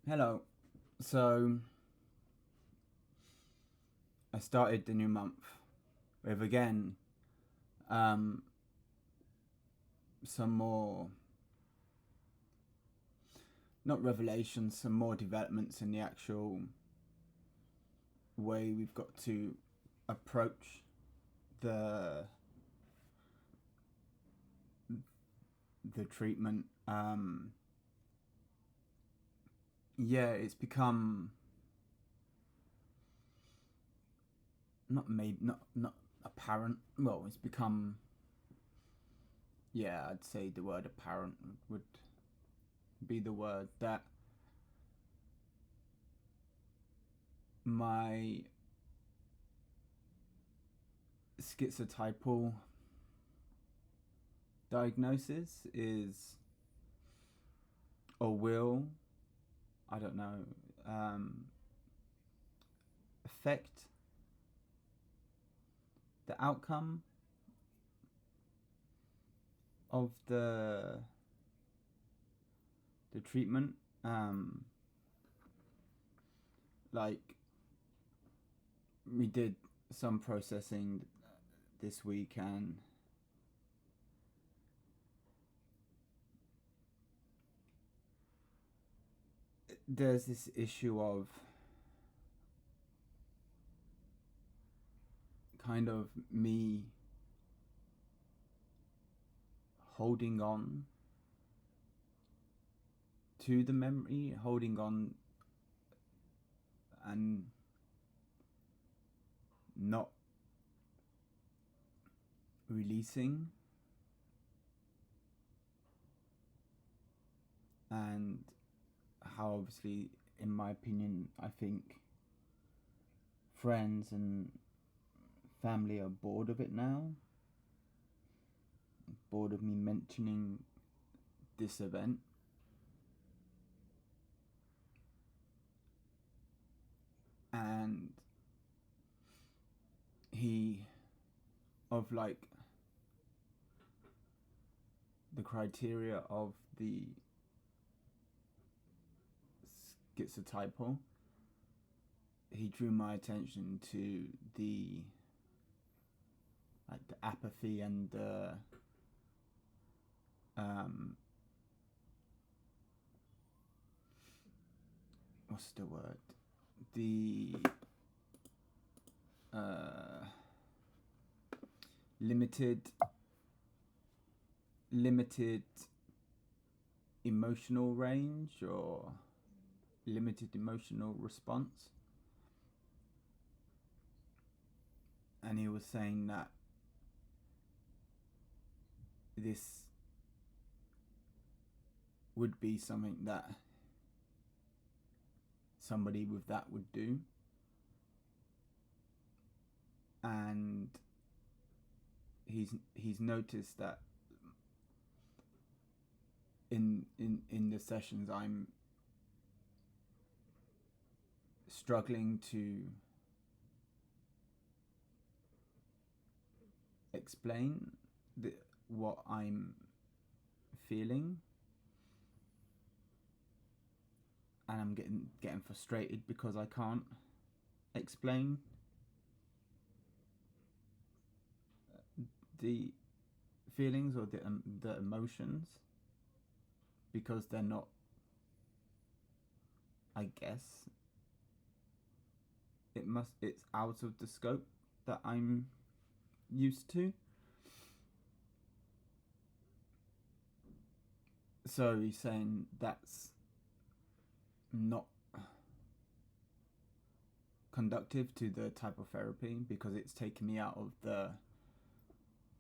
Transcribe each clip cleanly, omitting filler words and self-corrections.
Hello. So, I started the new month with again some more, not revelations, some more developments in the actual way we've got to approach the treatment. It's become not apparent. Well, it's become, I'd say the word apparent would be the word that my schizotypal diagnosis is, or will, I don't know, affect the outcome of the treatment. Like, we did some processing this week, and there's this issue of kind of me holding on to the memory, holding on and not releasing, and how obviously, in my opinion, I think friends and family are bored of it now, bored of me mentioning this event. And like, the criteria of the schizotypal, he drew my attention to the apathy and the what's the word? The limited emotional range, or limited emotional response. And he was saying that this would be something that somebody with that would do. And he's noticed that in the sessions I'm struggling to explain what I'm feeling, and I'm getting frustrated because I can't explain the feelings or the emotions, because they're not, I guess it's out of the scope that I'm used to. So he's saying that's not conductive to the type of therapy, because it's taken me out of the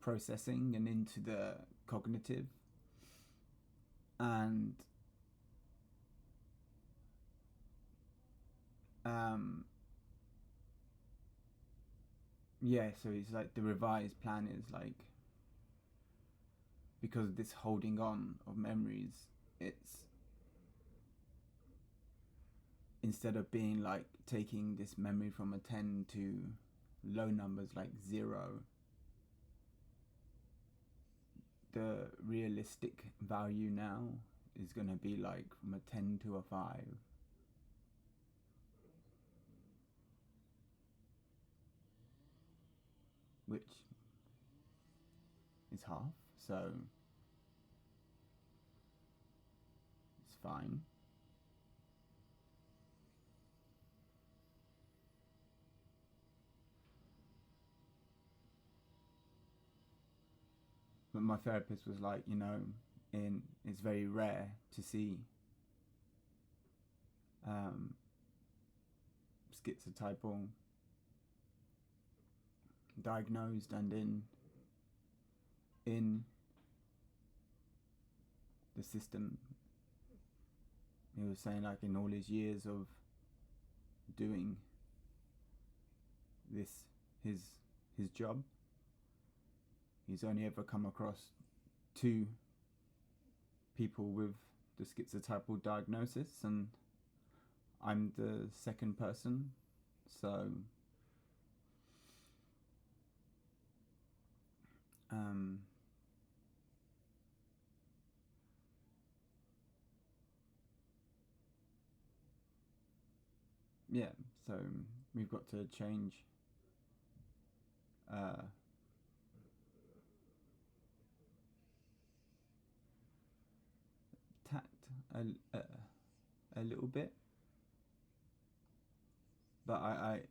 processing and into the cognitive. And so it's like, the revised plan is like, because of this holding on of memories, it's, instead of being like taking this memory from a 10 to low numbers like 0, the realistic value now is going to be like from a 10 to a 5. which is half, so it's fine. But my therapist was like, it's very rare to see schizotypal diagnosed and in the system. He was saying, like, in all his years of doing this, his job, he's only ever come across 2 people with the schizotypal diagnosis, and I'm the second person. So yeah, so we've got to change tact a little bit, but I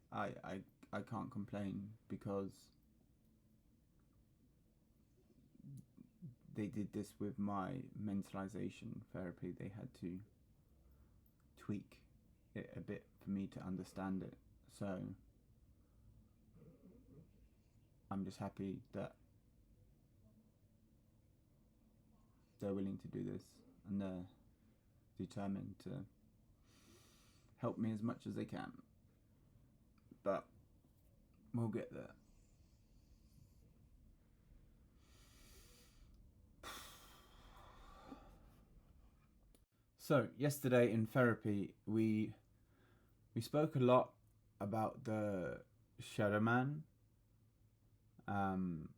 can't complain because they did this with my mentalisation therapy. They had to tweak it a bit for me to understand it. So I'm just happy that they're willing to do this and they're determined to help me as much as they can. But we'll get there. So yesterday in therapy, we spoke a lot about the shadow man, and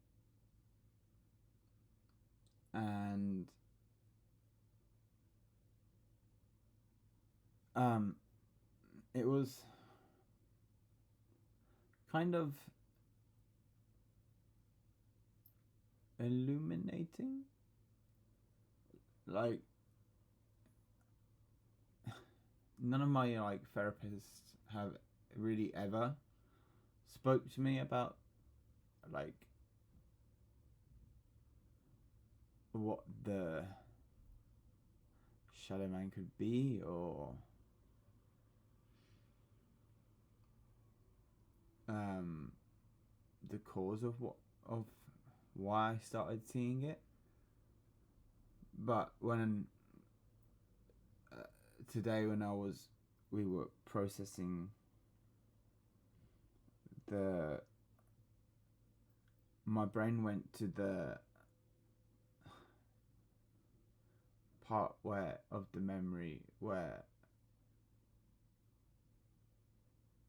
it was kind of illuminating. Like, none of my therapists have really ever spoke to me about what the shadow man could be, or the cause of why I started seeing it. But when today, when we were processing my brain went to the part of the memory where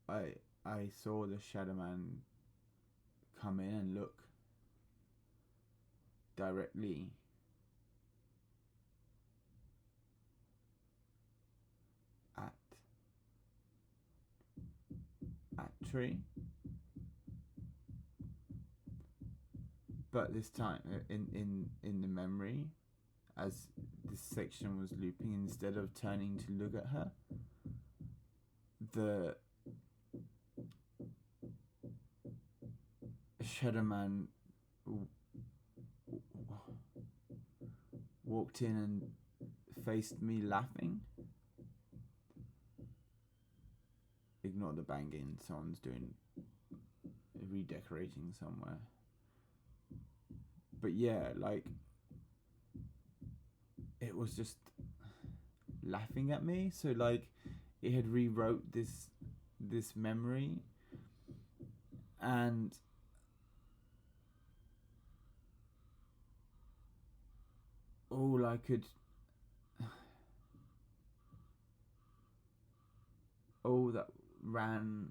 I saw the shadow man come in and look directly at Tree, but this time in the memory, as this section was looping, instead of turning to look at her, the shadow man walked in and faced me laughing. Ignore the banging, someone's doing redecorating somewhere. But yeah, it was just laughing at me. So it had rewrote this memory, and all that ran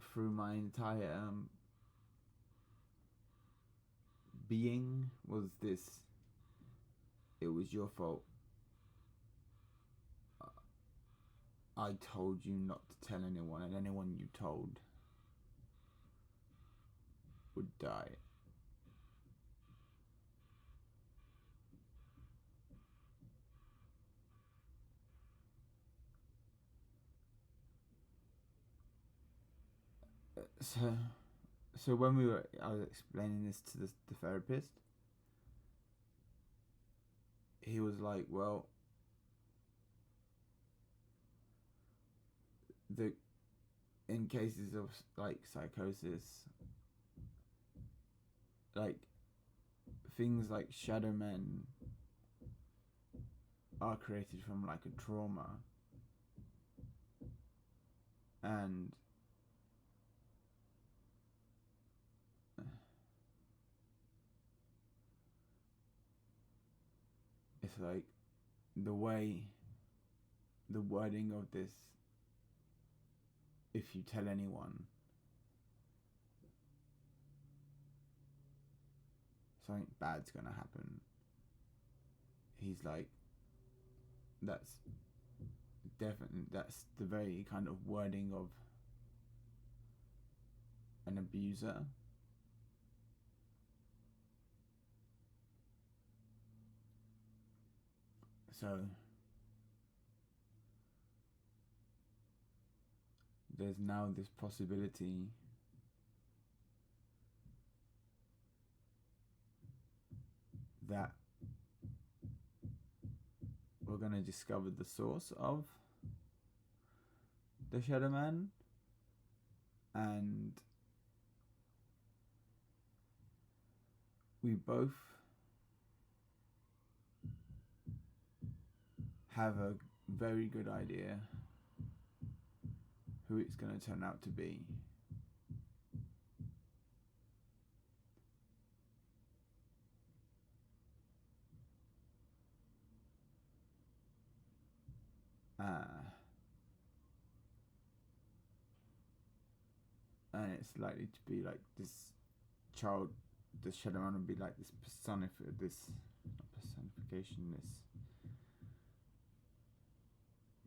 through my entire being was this: it was your fault. I told you not to tell anyone, and anyone you told would die. So when I was explaining this to the therapist, he was like, well, in cases of like psychosis, like things like shadow men are created from like a trauma, and it's like the wording of this, if you tell anyone, something bad's gonna happen. He's like, that's the very kind of wording of an abuser. So there's now this possibility that we're going to discover the source of the Shadow Man, and we both have a very good idea who it's going to turn out to be. And it's likely to be like this child, the Shadow Man will be like this personification, this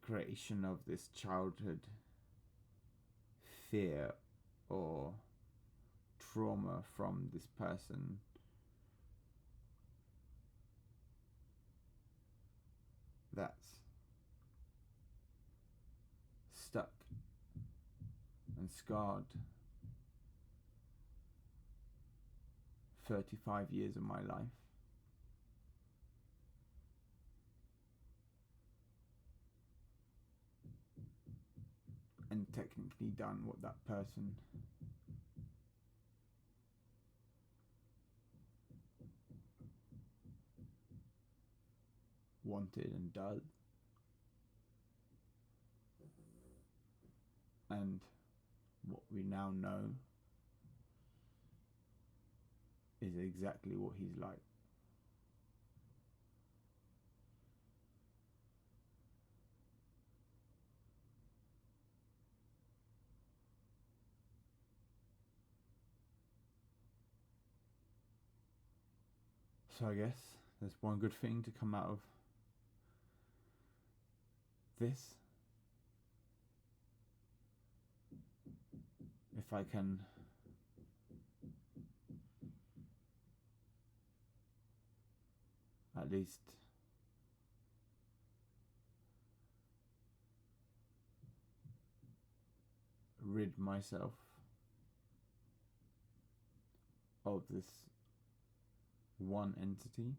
creation of this childhood fear or trauma from this person that's stuck and scarred 35 years of my life. And technically done what that person wanted and does. And what we now know is exactly what he's like. So I guess there's one good thing to come out of this. If I can at least rid myself of this one entity,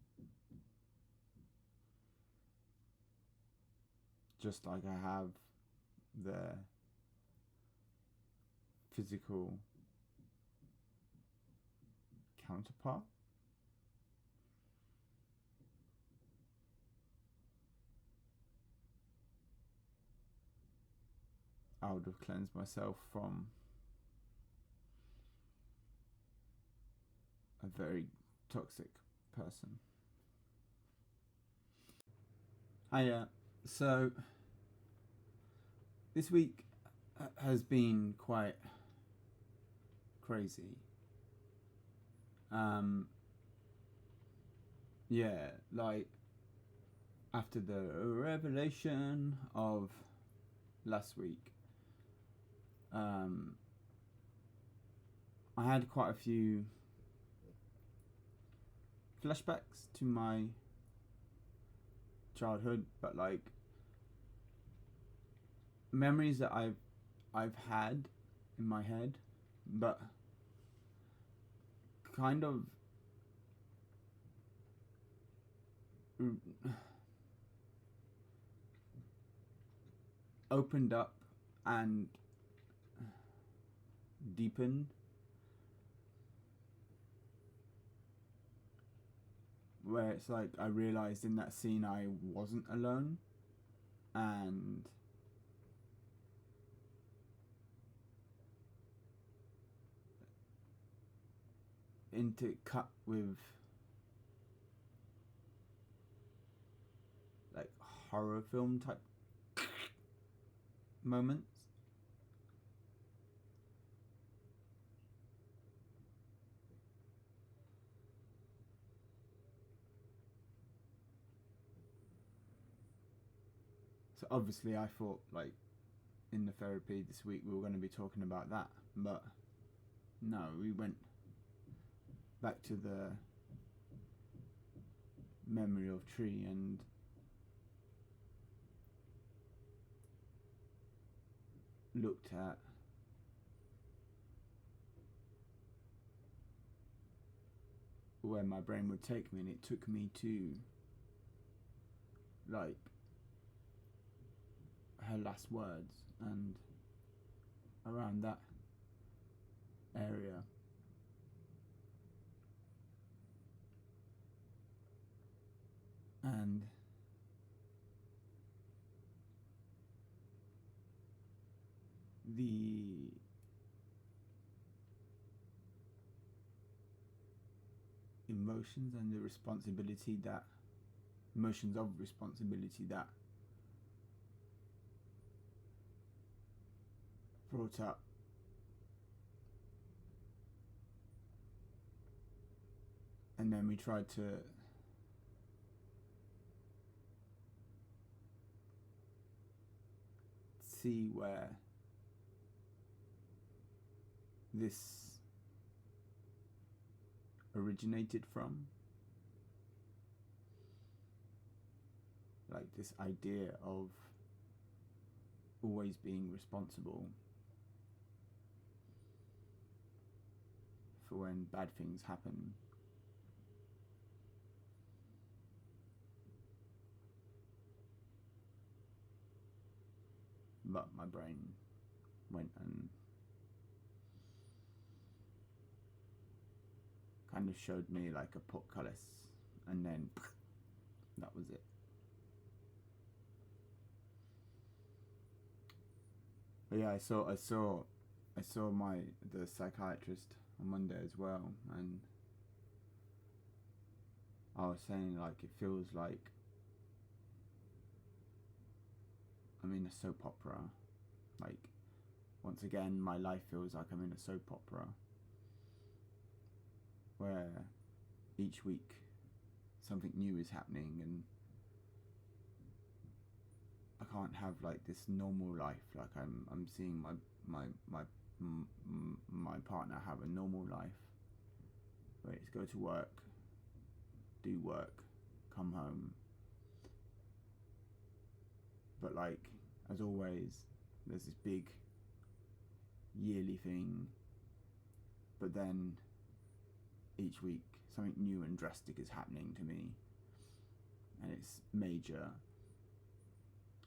just like I have the physical counterpart. I would have cleansed myself from a very toxic person. Hiya. So this week has been quite crazy. Yeah, like after the revelation of last week, I had quite a few flashbacks to my childhood, but like memories that I've had in my head, but kind of opened up and deepened, where it's like I realized in that scene I wasn't alone, and intercut with like horror film type moments. So obviously I thought like in the therapy this week we were going to be talking about that, but no, we went back to the memory of tree and looked at where my brain would take me, and it took me to like her last words and around that area. And the emotions and the responsibility that emotions of responsibility that brought up and then we tried to see where this originated from, like this idea of always being responsible for when bad things happen. But my brain went and kind of showed me like a portcullis, and then that was it. But yeah, I saw the psychiatrist on Monday as well, and I was saying like it feels like I'm in a soap opera. Like once again, my life feels like I'm in a soap opera where each week something new is happening, and I can't have like this normal life. Like I'm seeing my partner have a normal life where it's go to work, do work, come home. But like as always, there's this big yearly thing, but then each week something new and drastic is happening to me, and it's major,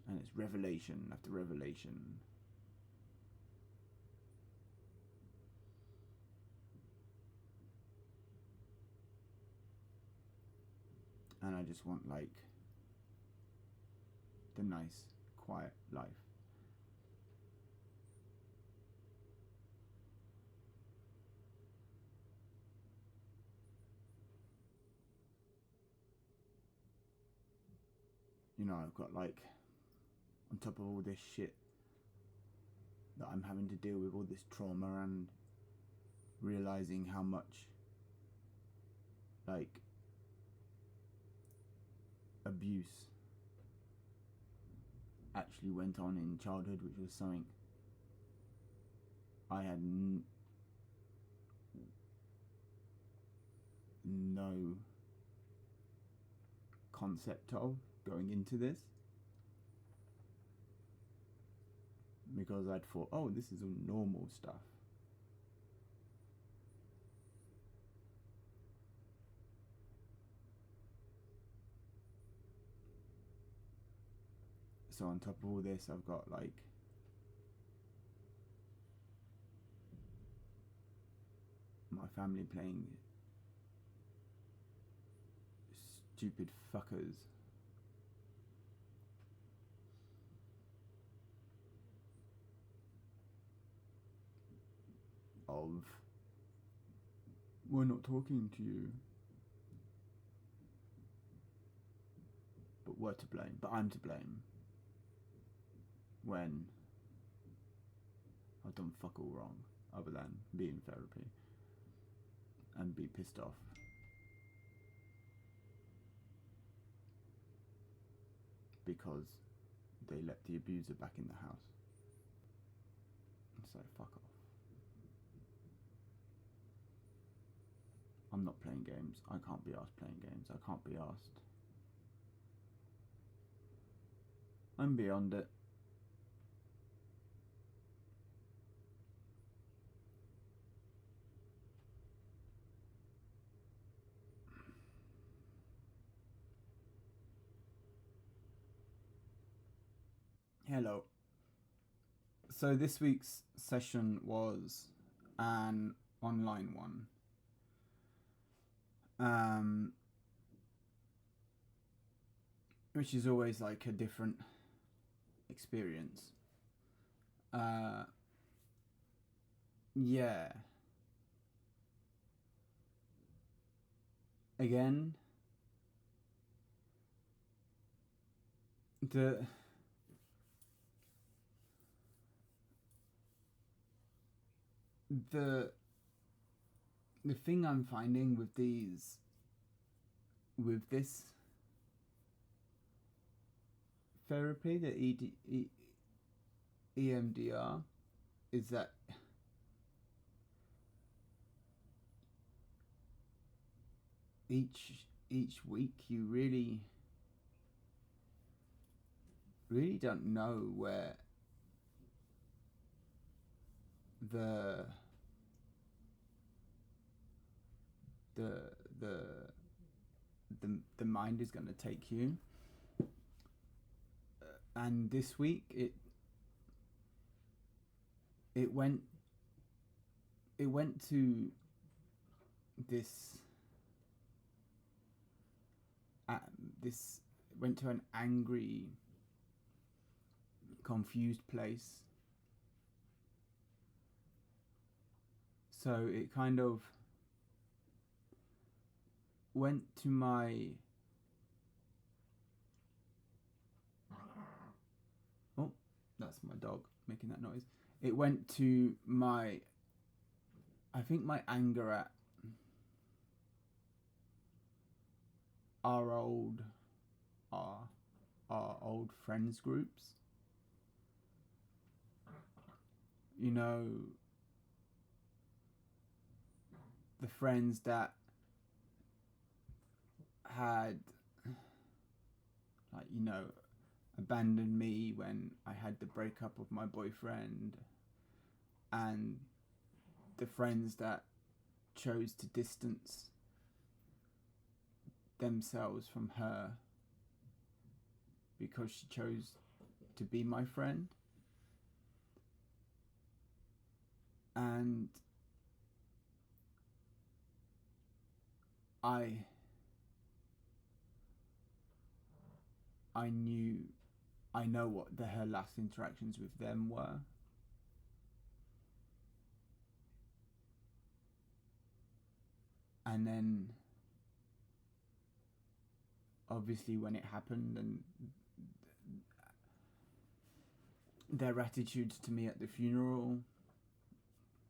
and it's revelation after revelation. And I just want like the nice quiet life. You know, I've got like, on top of all this shit that I'm having to deal with, all this trauma, and realizing how much like abuse actually went on in childhood, which was something I had no concept of going into this, because I'd thought, oh, this is all normal stuff. So on top of all this, I've got like my family playing stupid fuckers. Of, we're not talking to you, but we're to blame, but I'm to blame, when I've done fuck all wrong other than be in therapy and be pissed off. Because they let the abuser back in the house. So fuck off. I'm not playing games. I can't be asked playing games. I can't be asked. I'm beyond it. Hello. So this week's session was an online one. Which is always like a different experience. Yeah. Again, the thing I'm finding with this therapy, the EMDR, is that each week you really don't know where the mind is going to take you. And this week it went to went to an angry, confused place. So it kind of went to my that's my dog making that noise. It went to my anger at our old friends groups. You know, the friends that had, like, you know, abandoned me when I had the breakup of my boyfriend, and the friends that chose to distance themselves from her because she chose to be my friend. And I know what her last interactions with them were. And then obviously when it happened, and their attitudes to me at the funeral,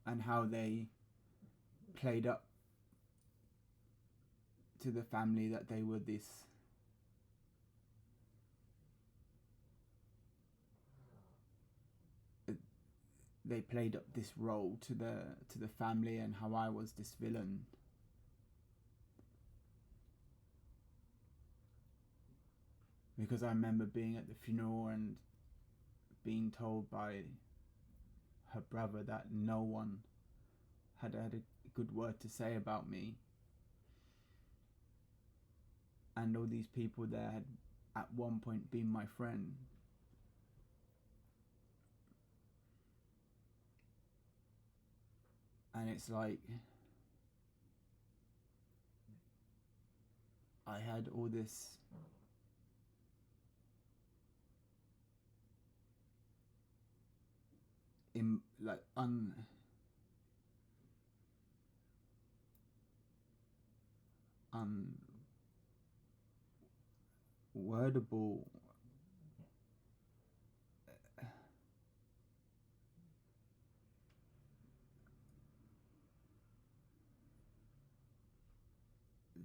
and how they played up to the family that they were this they played up this role to the family, and how I was this villain. because I remember being at the funeral and being told by her brother that no one had had a good word to say about me, and all these people there had at one point been my friend. And it's like I had all this unwordable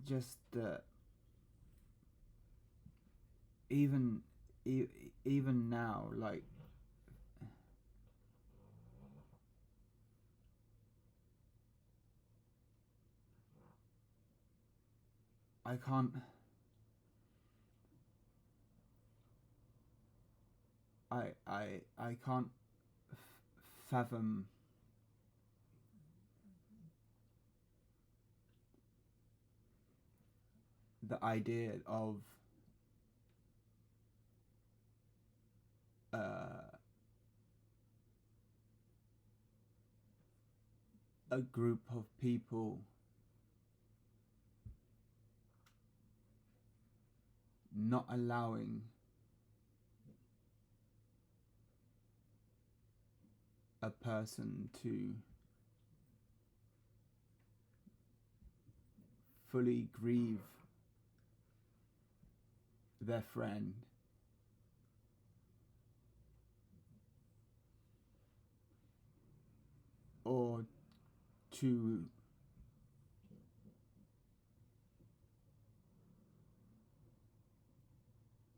just even now, like, I can't I can't fathom the idea of a group of people not allowing a person to fully grieve their friend, or to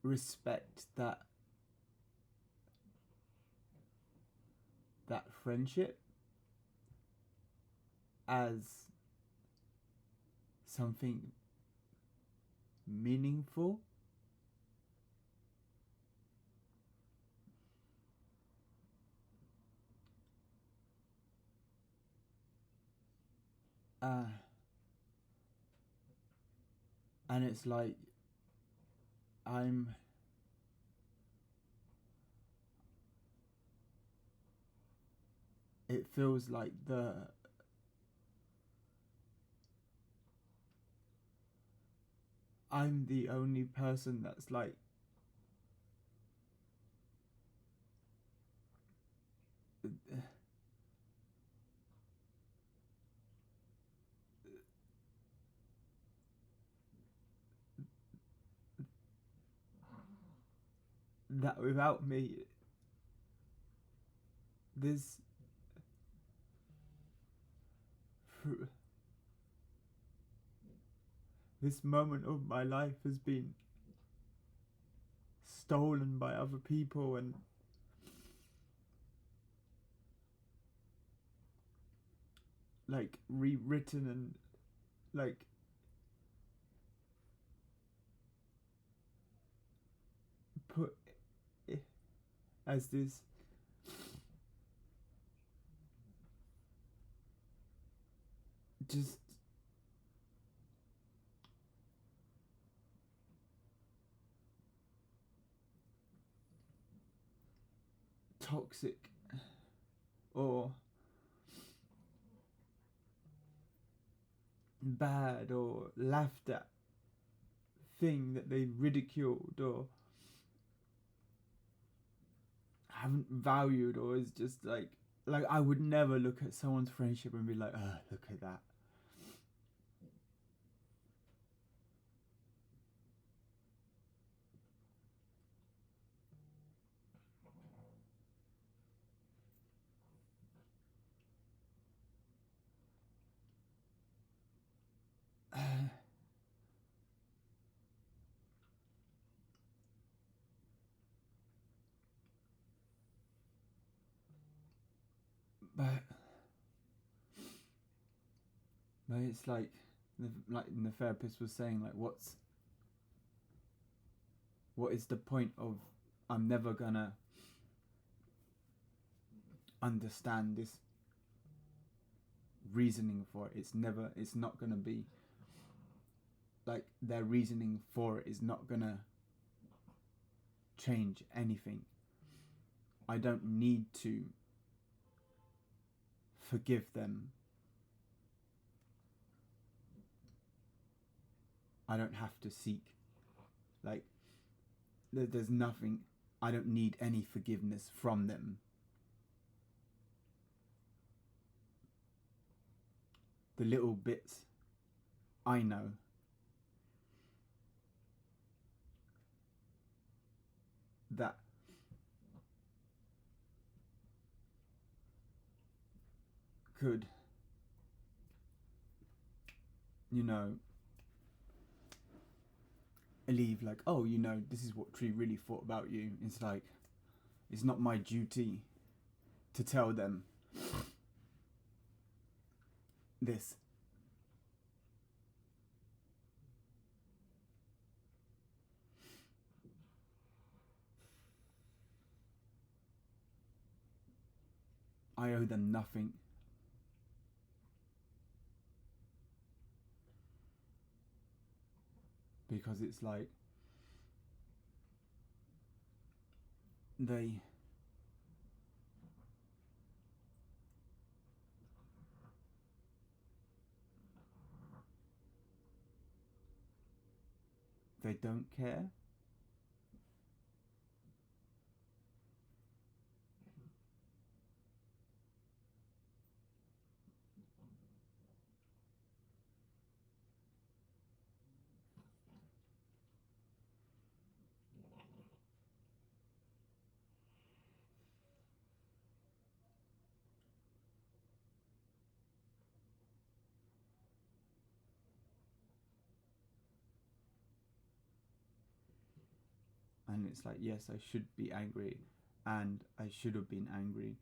respect that friendship as something meaningful. And it's like it feels like I'm the only person that's like that without me this moment of my life has been stolen by other people and like rewritten and like put as this just toxic or bad or laughed at thing that they ridiculed or haven't valued, or is just like I would never look at someone's friendship and be like, oh, look at that. But it's like the therapist was saying, like, what's what is the point of, I'm never gonna understand this reasoning for it. It's not gonna be like, their reasoning for it is not gonna change anything. I don't need to forgive them. I don't have to seek, like, there's nothing, I don't need any forgiveness from them. The little bits I know that could, leave, like, oh, this is what Tree really thought about you. It's like, it's not my duty to tell them this. I owe them nothing. Because it's like, they don't care. And it's like, yes, I should be angry, and I should have been angry.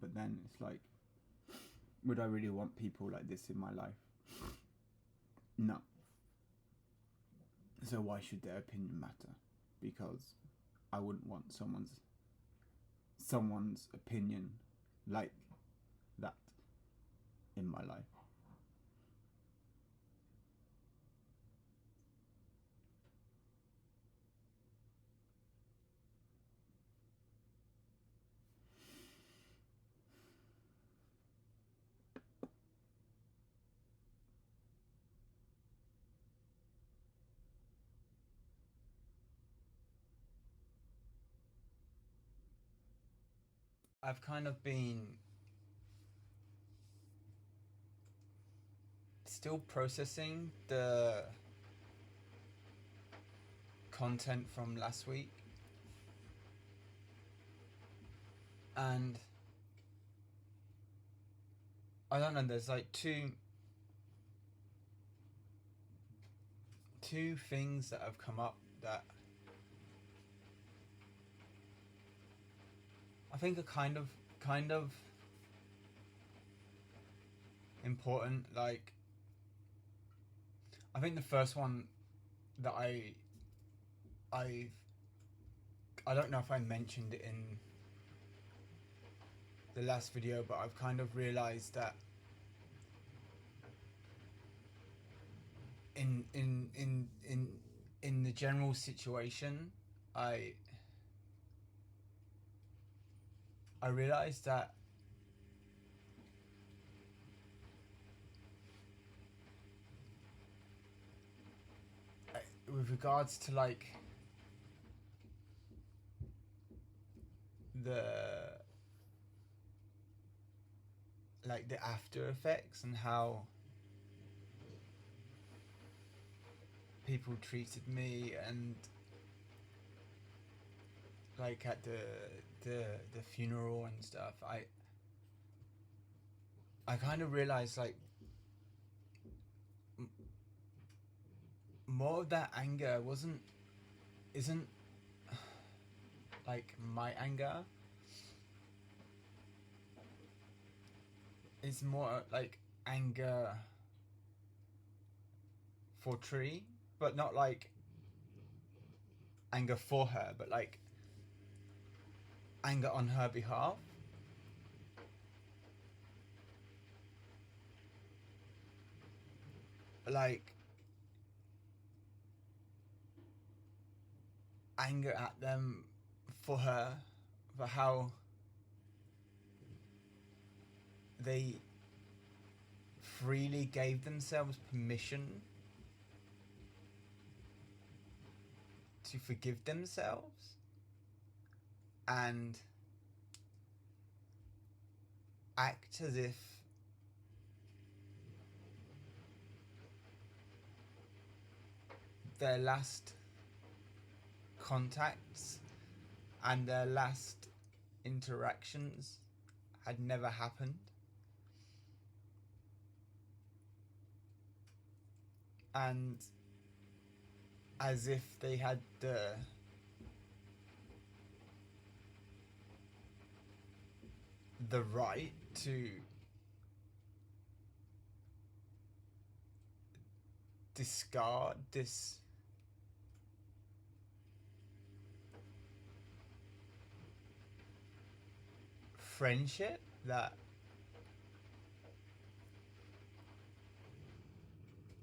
But then it's like, would I really want people like this in my life? No. So why should their opinion matter? Because I wouldn't want someone's opinion like that in my life. I've kind of been still processing the content from last week, and I don't know, there's like two things that have come up that I think are kind of important. Like, I think the first one that I don't know if I mentioned it in the last video, but I've kind of realized that in the general situation, I realized that with regards to like the after effects and how people treated me, and like at the funeral and stuff, I kind of realized like more of that anger isn't like my anger. It's more like anger for Tree, but not like anger for her, but like anger on her behalf. Like anger at them for her, for how they freely gave themselves permission to forgive themselves and act as if their last contacts and their last interactions had never happened. And as if they had the right to discard this friendship that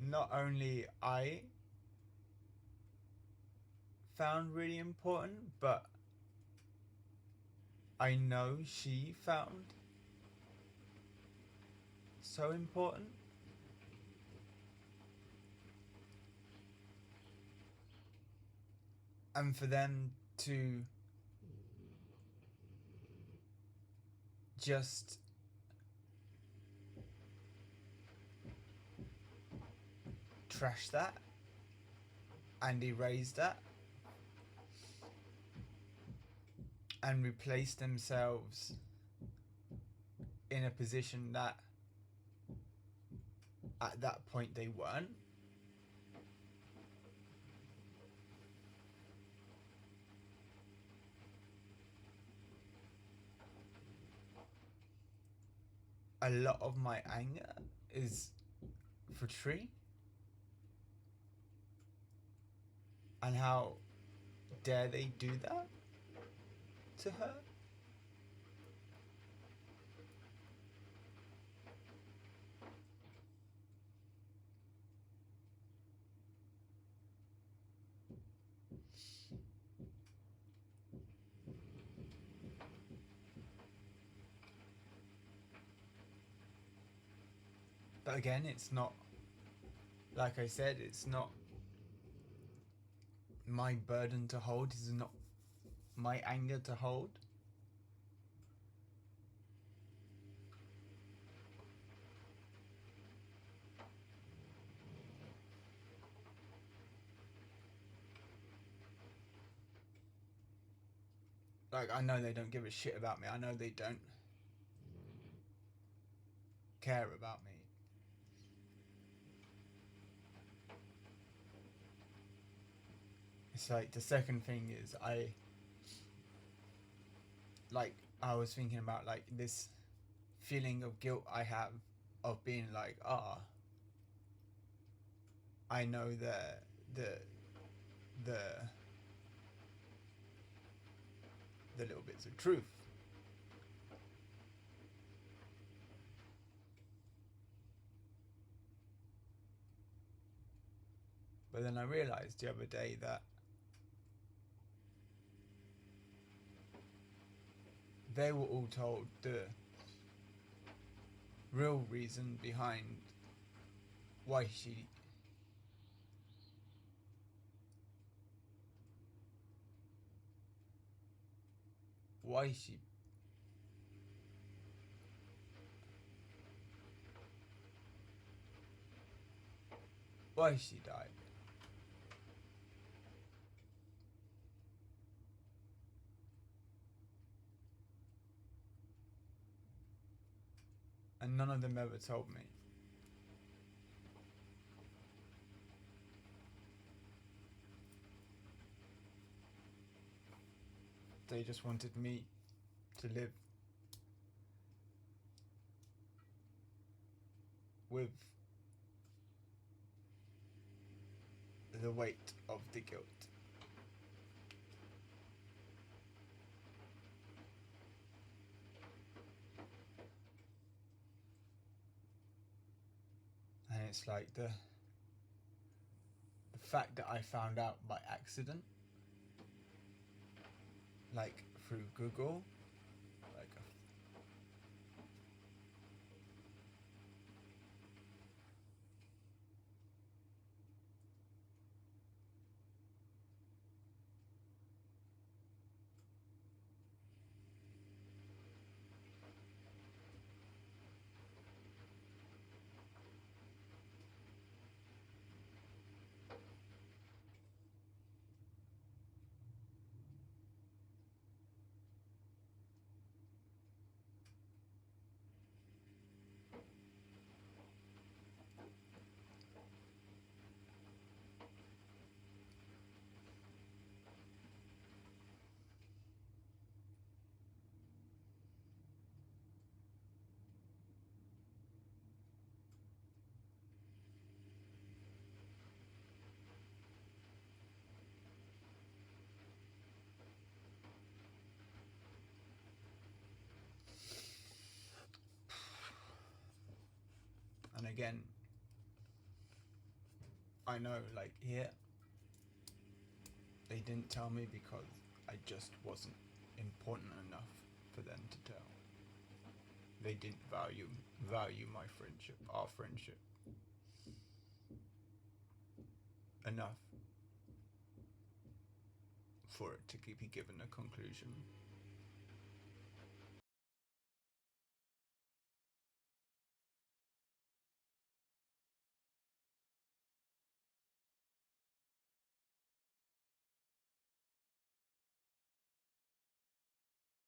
not only I found really important, but I know she found so important. And for them to just trash that and erase that and replace themselves in a position that at that point they weren't. A lot of my anger is for Tree and how dare they do that to her. But again, it's not, like I said, it's not my burden to hold. It's not my anger to hold. Like, I know they don't give a shit about me. I know they don't care about me. It's like the second thing is I was thinking about like this feeling of guilt I have of being like, I know the little bits of truth. But then I realized the other day that they were all told the real reason behind why she died. And none of them ever told me. They just wanted me to live with the weight of the guilt. And it's like the fact that I found out by accident, like through Google, like and again, I know, like here, they didn't tell me because I just wasn't important enough for them to tell. They didn't value my friendship, our friendship, enough for it to be given a conclusion.